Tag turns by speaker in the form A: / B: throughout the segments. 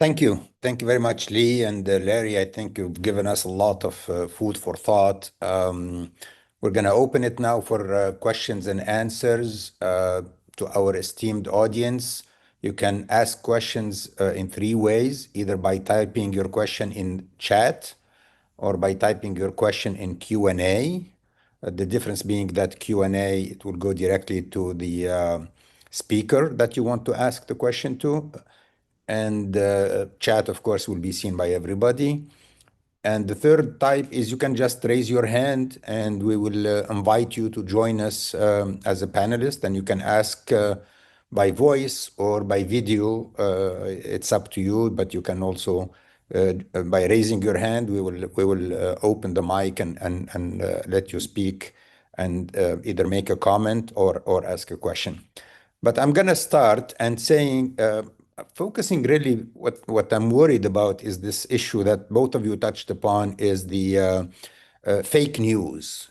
A: Thank you. Thank you very much, Lee and Larry. I think you've given us a lot of food for thought. We're going to open it now for questions and answers to our esteemed audience. You can ask questions in three ways, either by typing your question in chat or by typing your question in Q&A. The difference being that Q&A, it will go directly to the speaker that you want to ask the question to. And chat, of course, will be seen by everybody. And the third type is you can just raise your hand and we will invite you to join us as a panelist, and you can ask by voice or by video. It's up to you, but you can also, by raising your hand, we will open the mic and let you speak and either make a comment or ask a question. But I'm going to start and saying, focusing really what I'm worried about is this issue that both of you touched upon is the fake news,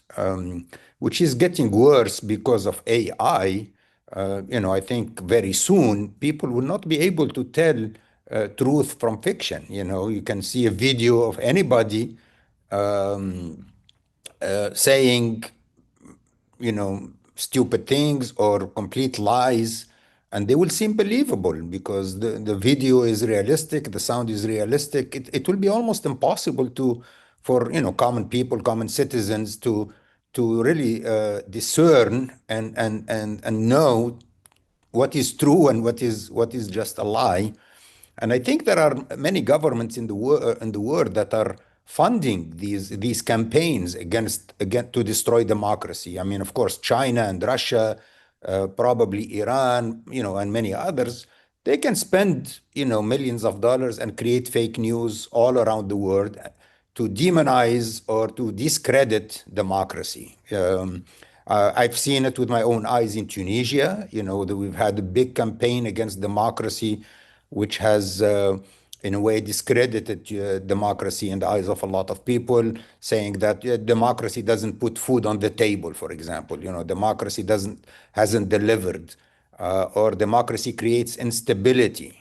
A: which is getting worse because of AI. I think very soon people will not be able to tell truth from fiction. You can see a video of anybody saying stupid things or complete lies, and they will seem believable because the video is realistic, the sound is realistic. It will be almost impossible for common people, common citizens to really discern and know what is true and what is just a lie. And I think there are many governments in the world that are funding these campaigns again to destroy democracy. I mean, of course, China and Russia, probably Iran, and many others. They can spend millions of dollars and create fake news all around the world to demonize or to discredit democracy. I've seen it with my own eyes in Tunisia. That we've had a big campaign against democracy, which has, in a way, discredited democracy in the eyes of a lot of people, saying that democracy doesn't put food on the table, for example. Democracy hasn't delivered, or democracy creates instability.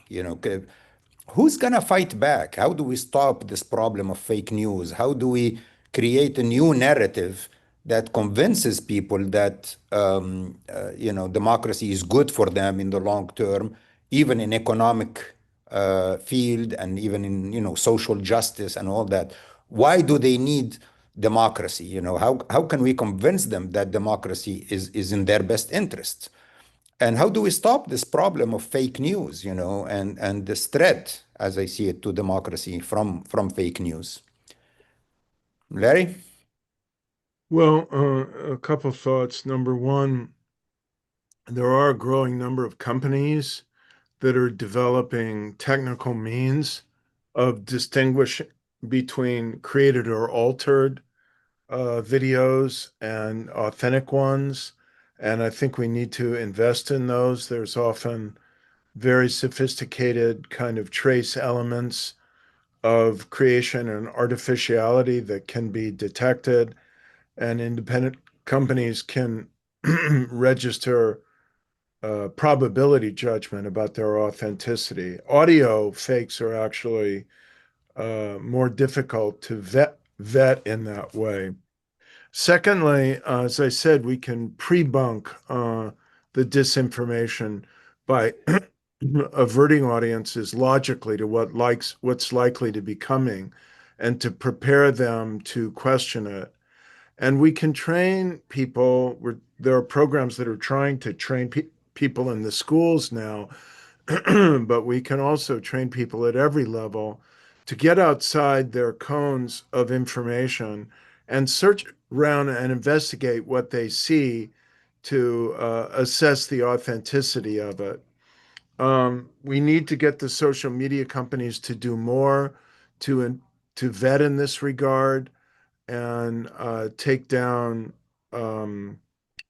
A: Who's going to fight back? How do we stop this problem of fake news? How do we create a new narrative that convinces people that democracy is good for them in the long term, even in economic field and even in social justice and all that? Why do they need democracy? How can we convince them that democracy is in their best interest? And how do we stop this problem of fake news, and this threat, as I see it, to democracy from fake news? Larry?
B: Well, a couple thoughts. Number one, there are a growing number of companies that are developing technical means of distinguishing between created or altered videos and authentic ones. And I think we need to invest in those. There's often very sophisticated kind of trace elements of creation and artificiality that can be detected, and independent companies can register probability judgment about their authenticity. Audio fakes are actually more difficult to vet in that way. Secondly, as I said, we can pre-bunk the disinformation by averting audiences logically to what's likely to be coming, and to prepare them to question it. And we can train people. There are programs that are trying to train people in the schools now, but we can also train people at every level to get outside their cones of information and search around and investigate what they see to assess the authenticity of it. We need to get the social media companies to do more to vet in this regard and take down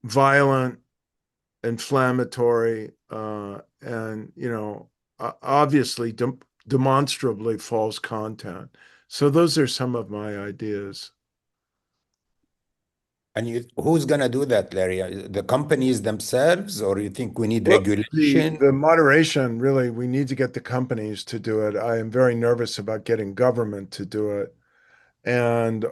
B: violent, inflammatory, and obviously demonstrably false content. So those are some of my ideas.
A: And who's going to do that, Larry? The companies themselves, or you think we need
B: Well, the
A: regulation?
B: the moderation, really, we need to get the companies to do it. I am very nervous about getting government to do it. And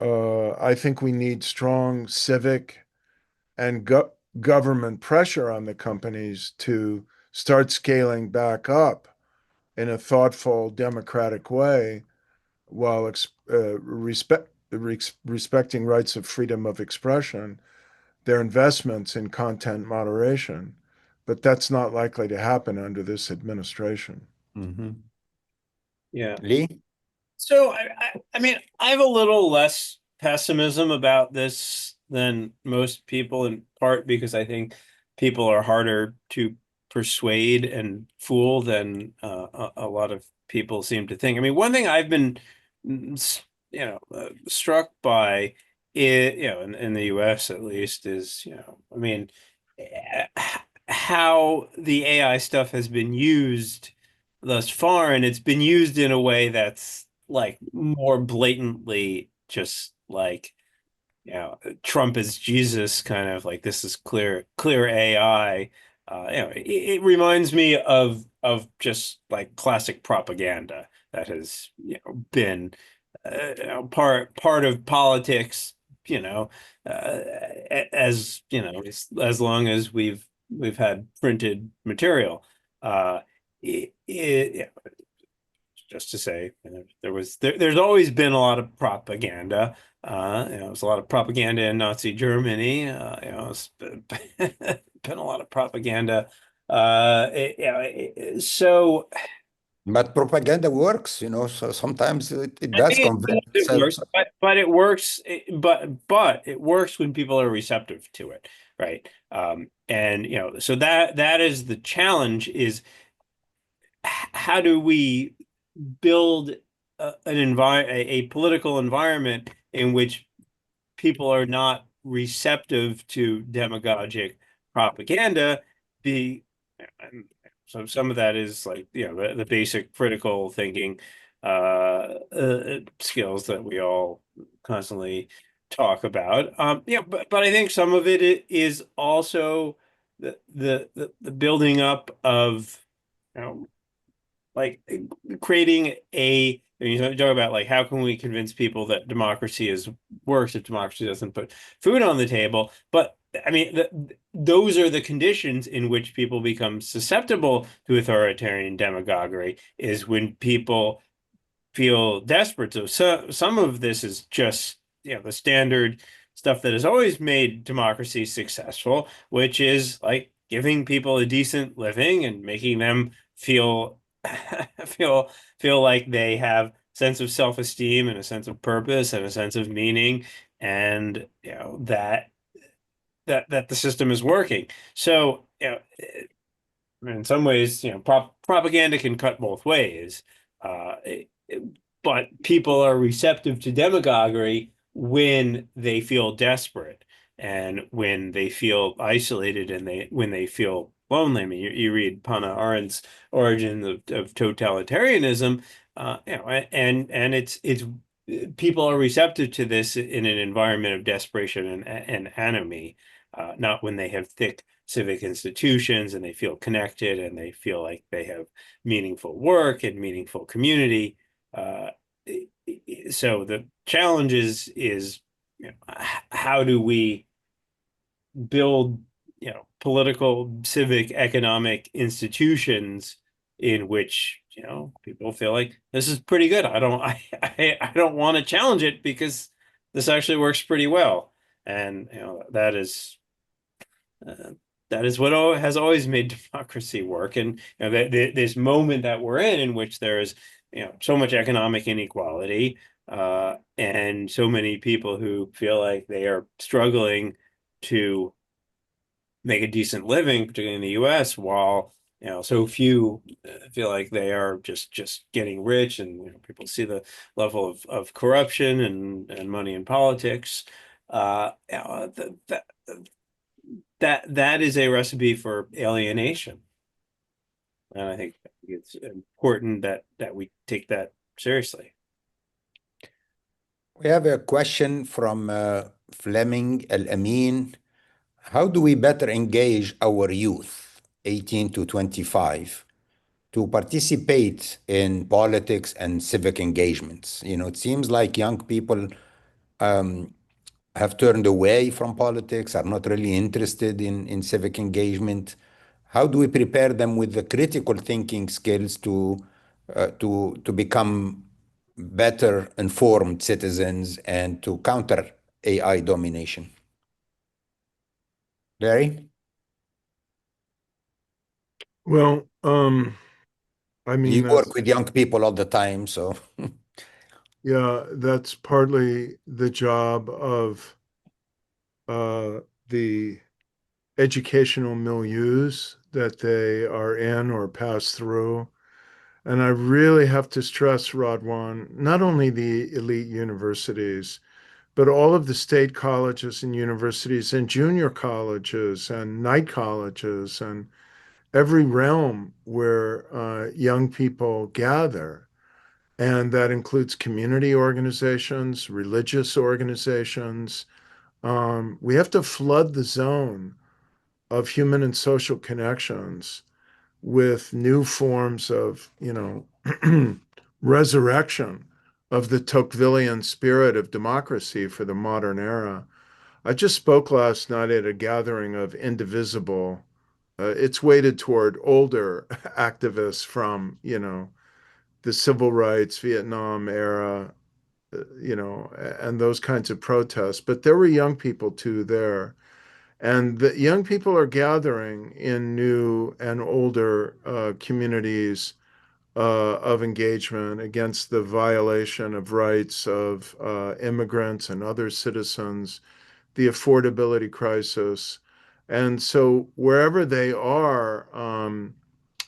B: I think we need strong civic and government pressure on the companies to start scaling back up in a thoughtful, democratic way while respecting rights of freedom of expression, their investments in content moderation. But that's not likely to happen under this administration.
A: Hmm.
C: Yeah.
A: Lee?
C: So I mean, I have a little less pessimism about this than most people, in part because I think people are harder to persuade and fool than a lot of people seem to think. I mean, one thing I've been, struck by, in the US at least, is, I mean, eh, how the AI stuff has been used thus far, and it's been used in a way that's like more blatantly just like, Trump is Jesus, kind of like, this is clear AI. It reminds me of just like classic propaganda that has, been part of politics, you know, as as long as we've had printed material. Uh, just to say, there's always been a lot of propaganda. There's a lot of propaganda in Nazi Germany. It's been a lot of propaganda. So
A: But propaganda works, so sometimes it
C: I
A: does
C: think
A: convince
C: it
A: itself.
C: works, but it works. But it works when people are receptive to it, right? And so that is the challenge: is how do we build a political environment in which people are not receptive to demagogic propaganda? Be So some of that is like, the basic critical thinking skills that we all constantly talk about. But I think some of it is also the building up of, you know, like creating talk about like, how can we convince people that democracy is works if democracy doesn't put food on the table? But I mean, those are the conditions in which people become susceptible to authoritarian demagoguery, is when people feel desperate. So some of this is just, the standard stuff that has always made democracy successful, which is like giving people a decent living and making them feel feel feel like they have sense of self-esteem and a sense of purpose and a sense of meaning, and that the system is working. So, in some ways, propaganda can cut both ways. Uh, it- but people are receptive to demagoguery when they feel desperate and when they feel isolated, and when they feel lonely. I mean, you read Hannah Arendt's Origin of Totalitarianism, and it's people are receptive to this in an environment of desperation and anomie, not when they have thick civic institutions and they feel connected and they feel like they have meaningful work and meaningful community. Uh, so the challenge is, how do we build, political, civic, economic institutions in which, people feel like this is pretty good. I don't want to challenge it because this actually works pretty well. And uh, that is what has always made democracy work. And this moment that we're in which there is, so much economic inequality, and so many people who feel like they are struggling to make a decent living, particularly in the U.S., while so few feel like they are just getting rich, and people see the level of corruption and money in politics. That is a recipe for alienation, and I think it's important that we take that seriously.
A: We have a question from Fleming Al-Amin. How do we better engage our youth, 18 to 25, to participate in politics and civic engagements? It seems like young people have turned away from politics, are not really interested in civic engagement. How do we prepare them with the critical thinking skills to become better informed citizens and to counter AI domination? Larry?
B: Well, I
A: You
B: mean,
A: work with young people all the time, so
B: yeah, that's partly the job of the educational milieus that they are in or pass through. And I really have to stress, Rodwan, not only the elite universities, but all of the state colleges and universities and junior colleges and night colleges and every realm where young people gather. And that includes community organizations, religious organizations. We have to flood the zone of human and social connections with new forms of, resurrection of the Tocquevillian spirit of democracy for the modern era. I just spoke last night at a gathering of Indivisible. It's weighted toward older activists from, the civil rights, Vietnam era, and those kinds of protests. But there were young people too there. And the young people are gathering in new and older communities of engagement against the violation of rights of immigrants and other citizens, the affordability crisis. And so, wherever they are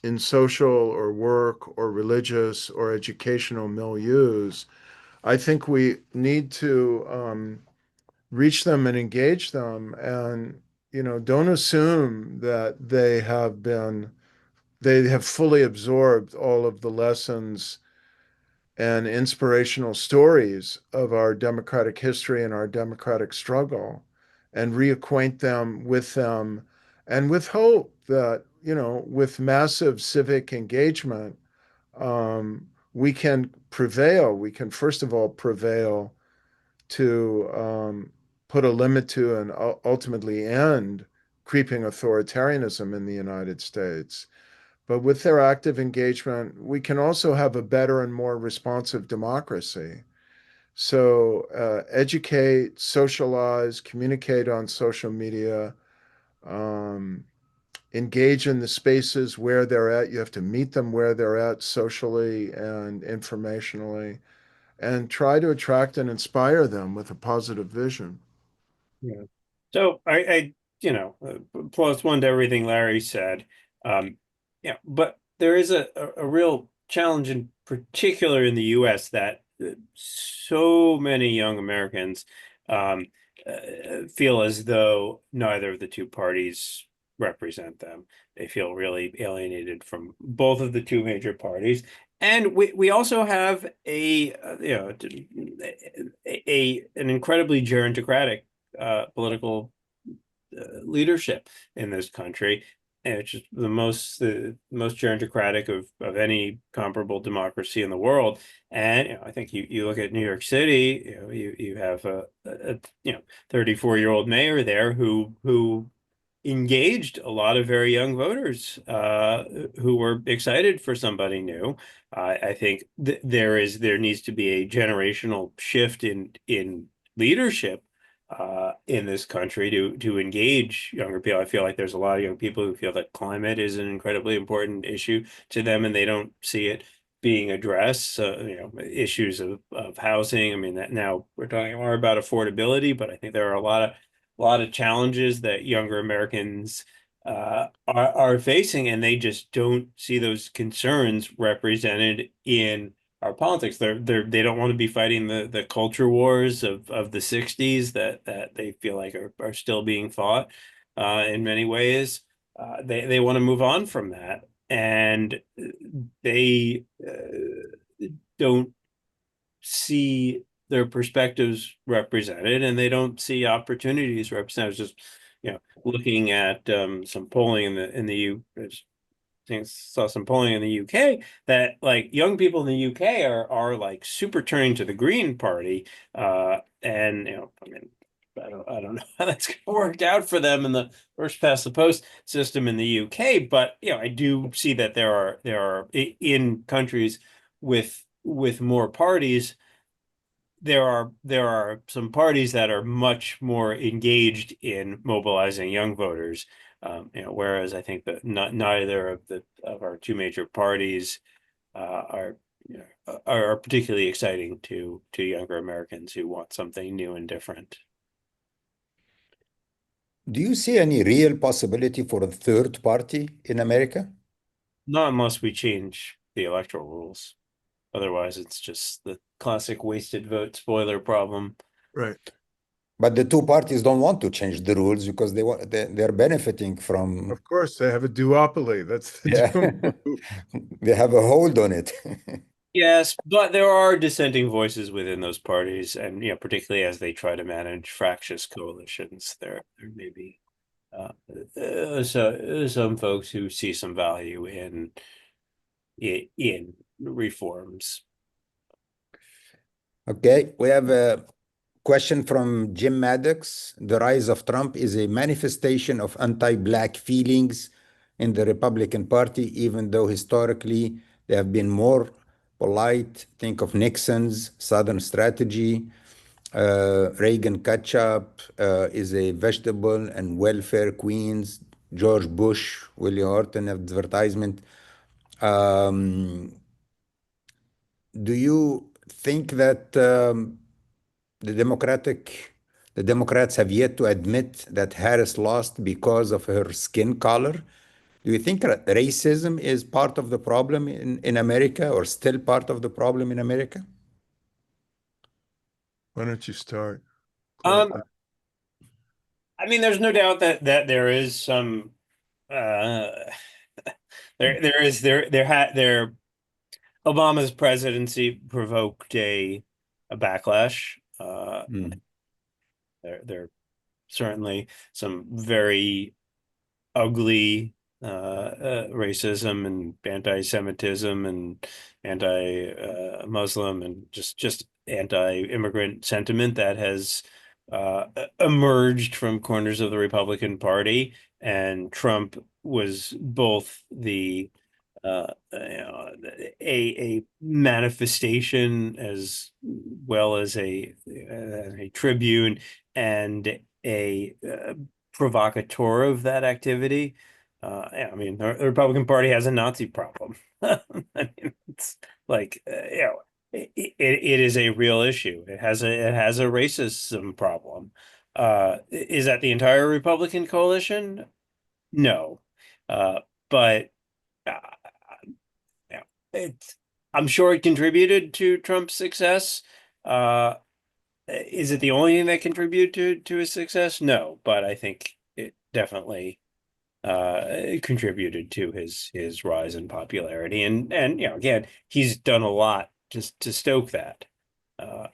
B: in social or work or religious or educational milieus, I think we need to reach them and engage them. And, don't assume that they have fully absorbed all of the lessons and inspirational stories of our democratic history and our democratic struggle, and reacquaint them and with hope that, with massive civic engagement, we can prevail. We can, first of all, prevail to put a limit to and ultimately end creeping authoritarianism in the United States. But with their active engagement, we can also have a better and more responsive democracy. So educate, socialize, communicate on social media, um, engage in the spaces where they're at. You have to meet them where they're at socially and informationally, and try to attract and inspire them with a positive vision.
C: Yeah. So plus one to everything Larry said. Yeah, but there is a real challenge in particular in the US that so many young Americans um, feel as though neither of the two parties represent them. They feel really alienated from both of the two major parties. And we also have an incredibly gerontocratic political leadership in this country, and it's just the most gerontocratic of any comparable democracy in the world. And I think you look at New York City, you have a 34-year-old mayor there who engaged a lot of very young voters who were excited for somebody new. I think there needs to be a generational shift in leadership in this country to engage younger people. I feel like there's a lot of young people who feel that climate is an incredibly important issue to them, and they don't see it being addressed. Issues of housing. I mean, that now we're talking more about affordability, but I think there are a lot of challenges that younger Americans are facing, and they just don't see those concerns represented in our politics. They don't want to be fighting the culture wars of the 60s that they feel like are still being fought in many ways. They want to move on from that, and they don't see their perspectives represented, and they don't see opportunities represented. Just looking at some polling in the U. Saw some polling in the UK that like young people in the UK are like super turning to the Green Party, and I mean, I don't know how that's worked out for them in the first past the post system in the UK, but I do see that there are in countries with more parties, there are some parties that are much more engaged in mobilizing young voters. Whereas I think that neither of our two major parties are are particularly exciting to younger Americans who want something new and different.
A: Do you see any real possibility for a third party in America?
C: Not unless we change the electoral rules. Otherwise, it's just the classic wasted vote spoiler problem.
B: Right.
A: But the two parties don't want to change the rules because they're benefiting from,
B: Of course, they have a duopoly. That's the
A: yeah,
B: doom.
A: they have a hold on it.
C: Yes, but there are dissenting voices within those parties, and particularly as they try to manage fractious coalitions, there may be some folks who see some value in reforms.
A: Okay, we have a question from Jim Maddox. The rise of Trump is a manifestation of anti-Black feelings in the Republican Party, even though historically they have been more polite. Think of Nixon's Southern strategy. Reagan ketchup is a vegetable and welfare queens. George Bush, Willie Horton advertisement. Um, do you think that the the Democrats have yet to admit that Harris lost because of her skin color? Do you think that racism is part of the problem in America or still part of the problem in America?
B: Why don't you start,
C: Um,
B: Clint?
C: I mean, there's no doubt that there is some uh there Obama's presidency provoked a backlash.
A: Mm.
C: There certainly some very ugly racism and anti-Semitism and anti-Muslim and just anti-immigrant sentiment that has emerged from corners of the Republican Party. And Trump was both a manifestation as well as a tribune and a provocateur of that activity. Yeah, I mean, the Republican Party has a Nazi problem. I mean, it's like it is a real issue. It has a racism problem. Is that the entire Republican coalition? No, but uh, yeah, it's. I'm sure it contributed to Trump's success. Uh, is it the only thing that contributed to his success? No, but I think it definitely it contributed to his rise in popularity. And again, he's done a lot just to stoke that. Uh,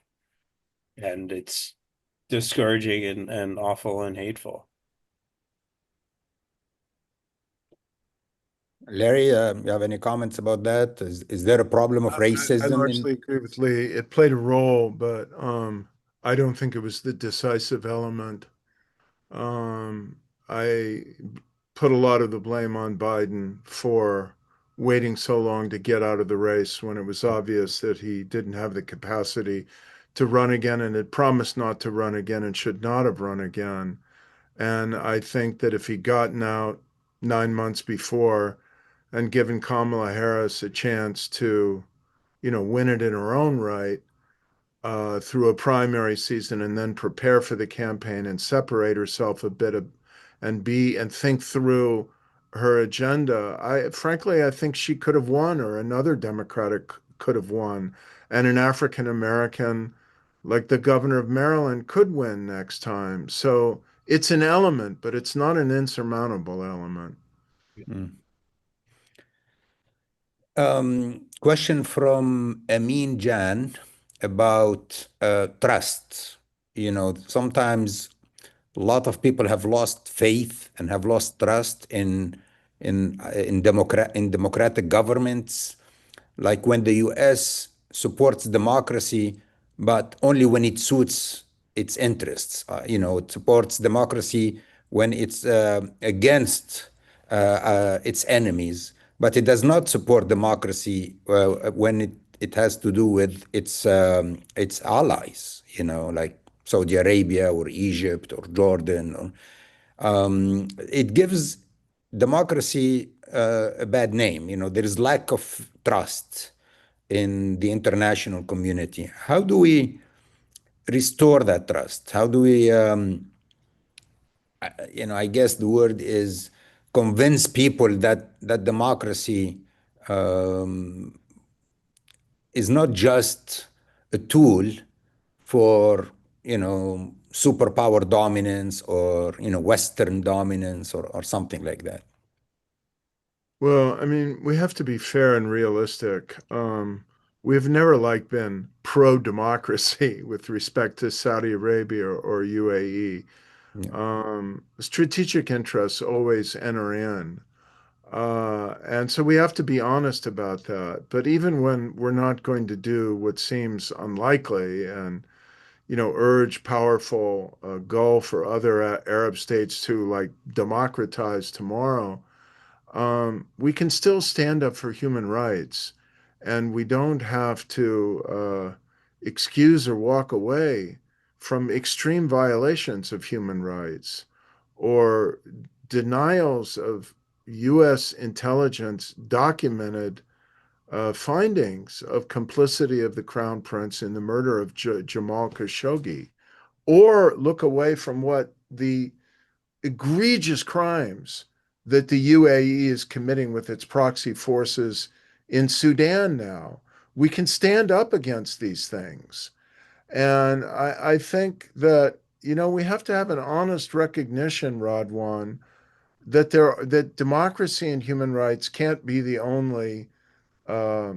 C: and it's discouraging and awful and
A: Larry, you have any comments about that? Is there a problem of
B: I
A: racism in?
B: largely agree with Lee. It played a role, but I don't think it was the decisive element. I put a lot of the blame on Biden for waiting so long to get out of the race when it was obvious that he didn't have the capacity to run again and had promised not to run again and should not have run again. And I think that if he'd gotten out 9 months before and given Kamala Harris a chance to, win it in her own right, through a primary season and then prepare for the campaign and separate herself a bit and think through her agenda. I think she could have won, or another Democratic could have won, and an African American like the governor of Maryland could win next time. So it's an element, but it's not an insurmountable element.
A: Mm. Question from Amin Jan. about trust. Sometimes a lot of people have lost faith and have lost trust in democratic governments, like when the US supports democracy, but only when it suits its interests. It supports democracy when it's against its enemies, but it does not support democracy when it has to do with its allies, like Saudi Arabia or Egypt or Jordan. It gives democracy a bad name. There is lack of trust in the international community. How do we restore that trust? How do we, I guess the word is convince people that democracy um, is not just a tool for superpower dominance or Western dominance or something like that.
B: Well, I mean, we have to be fair and realistic. We've never been pro-democracy with respect to Saudi Arabia or UAE.
A: Yeah.
B: Strategic interests always enter in. And so we have to be honest about that. But even when we're not going to do what seems unlikely and, urge powerful Gulf or other Arab states to democratize tomorrow, we can still stand up for human rights, and we don't have to excuse or walk away from extreme violations of human rights or denials of U.S. intelligence documented findings of complicity of the Crown Prince in the murder of Jamal Khashoggi, or look away from what the egregious crimes that the UAE is committing with its proxy forces in Sudan now. We can stand up against these things. And I think that, we have to have an honest recognition, Radwan, that democracy and human rights can't be uh,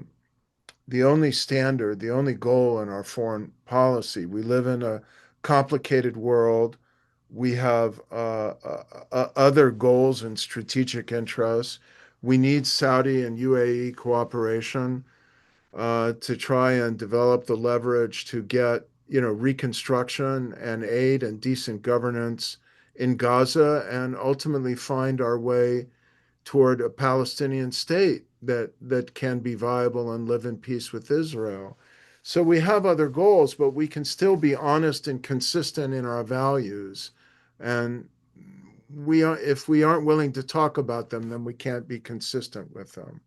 B: the only standard, the only goal in our foreign policy. We live in a complicated world. We have other goals and strategic interests. We need Saudi and UAE cooperation to try and develop the leverage to get, reconstruction and aid and decent governance in Gaza, and ultimately find our way toward a Palestinian state that can be viable and live in peace with Israel. So we have other goals, but we can still be honest and consistent in our values. And if we aren't willing to talk about them, then we can't be consistent with them.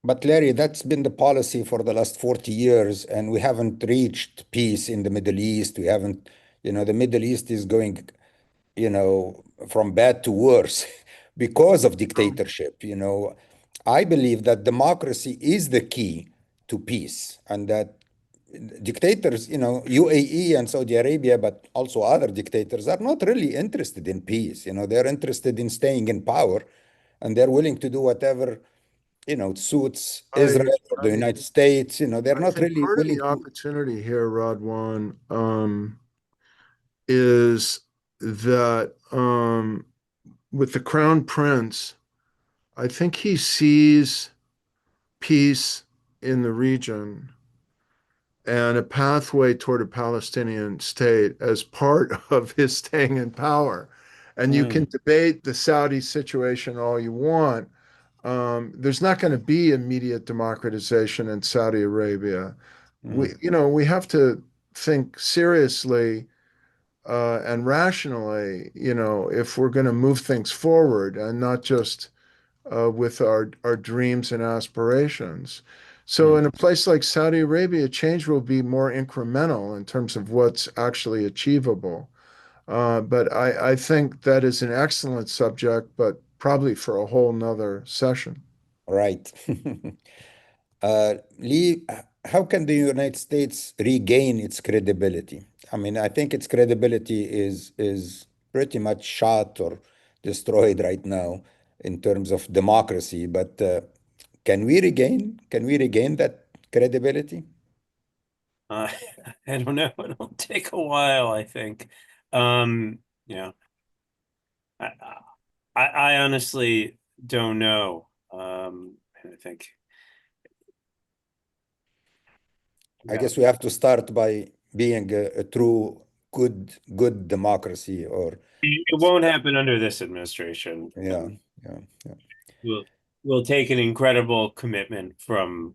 A: But Larry, that's been the policy for the last 40 years, and we haven't reached peace in the Middle East. We haven't, the Middle East is going, from bad to worse because of dictatorship. I believe that democracy is the key to peace, and that dictators, UAE and Saudi Arabia, but also other dictators, are not really interested in peace. They're interested in staying in power, and they're willing to do whatever suits
B: I,
A: Israel or the
B: I,
A: United States. They're
B: I
A: not
B: think
A: really
B: part of
A: willing
B: the
A: to.
B: opportunity here, Radwan, is that with the Crown Prince, I think he sees peace in the region and a pathway toward a Palestinian state as part of his staying in power. And you can
C: Mm,
B: debate the Saudi situation all you want. There's not going to be immediate democratization in Saudi Arabia.
A: Mm,
B: We have to think seriously and rationally, if we're going to move things forward and not just with our dreams and aspirations. So
A: mm.
B: in a place like Saudi Arabia, change will be more incremental in terms of what's actually achievable. But I think that is an excellent subject, but probably for a whole nother session.
A: Right. Lee, how can the United States regain its credibility? I mean, I think its credibility is pretty much shot or destroyed right now in terms of democracy. But can we regain that credibility?
C: Uh, I don't know. It'll take a while, I think. You know, I, I honestly don't know. I think,
A: I
C: yeah,
A: guess we have to start by being a true good democracy, or
C: it won't happen under this administration.
A: yeah, yeah, yeah,
C: We'll we'll take an incredible commitment from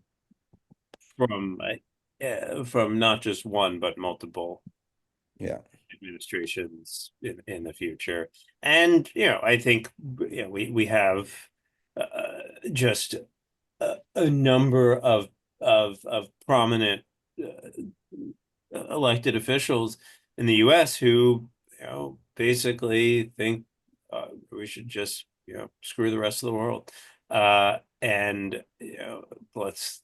C: not just one but multiple
A: yeah.
C: administrations in the future. And I think we have just a number of prominent elected officials in the U.S. who basically think we should just screw the rest of the world, and let's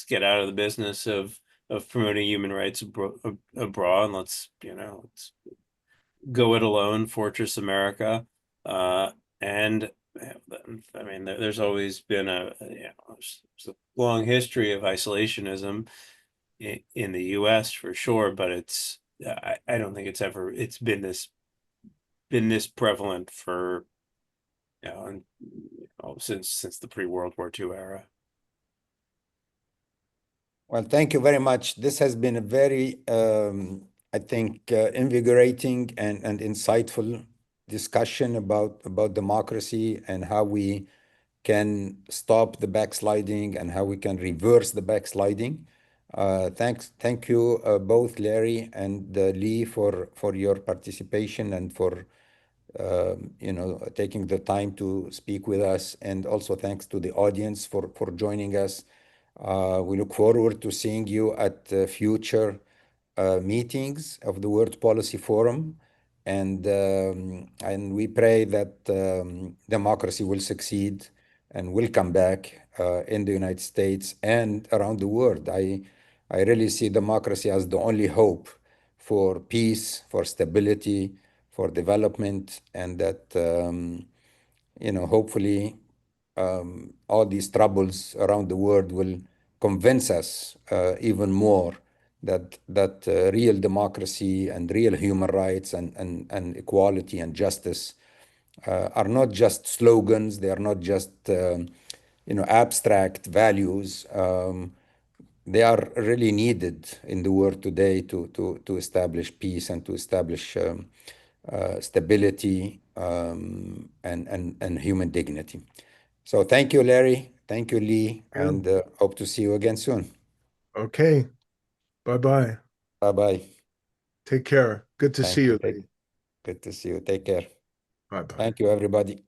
C: get out of the business of promoting human rights abroad, and let's go it alone, Fortress America. And I mean, there's always been there's a long history of isolationism in the U.S. for sure, but I don't think it's been this prevalent for since the pre-World War II era.
A: Well, thank you very much. This has been a very, I think, invigorating and insightful discussion about democracy and how we can stop the backsliding and how we can reverse the backsliding. Thank you both Larry and Lee for your participation and for taking the time to speak with us, and also thanks to the audience for joining us. We look forward to seeing you at future meetings of the World Policy Forum, and we pray that democracy will succeed and will come back in the United States and around the world. I really see democracy as the only hope for peace, for stability, for development, and that hopefully all these troubles around the world will convince us even more that real democracy and real human rights and equality and justice are not just slogans. They are not just abstract values. They are really needed in the world today to establish peace and to establish stability and human dignity. So thank you, Larry. Thank you, Lee, and hope to see you again soon.
B: Okay. Bye-bye.
A: Bye-bye.
B: Take care. Good to
A: Thank
B: see
A: you.
B: you, Lee.
A: Good to see you. Take care.
B: Bye-bye.
A: Thank you, everybody.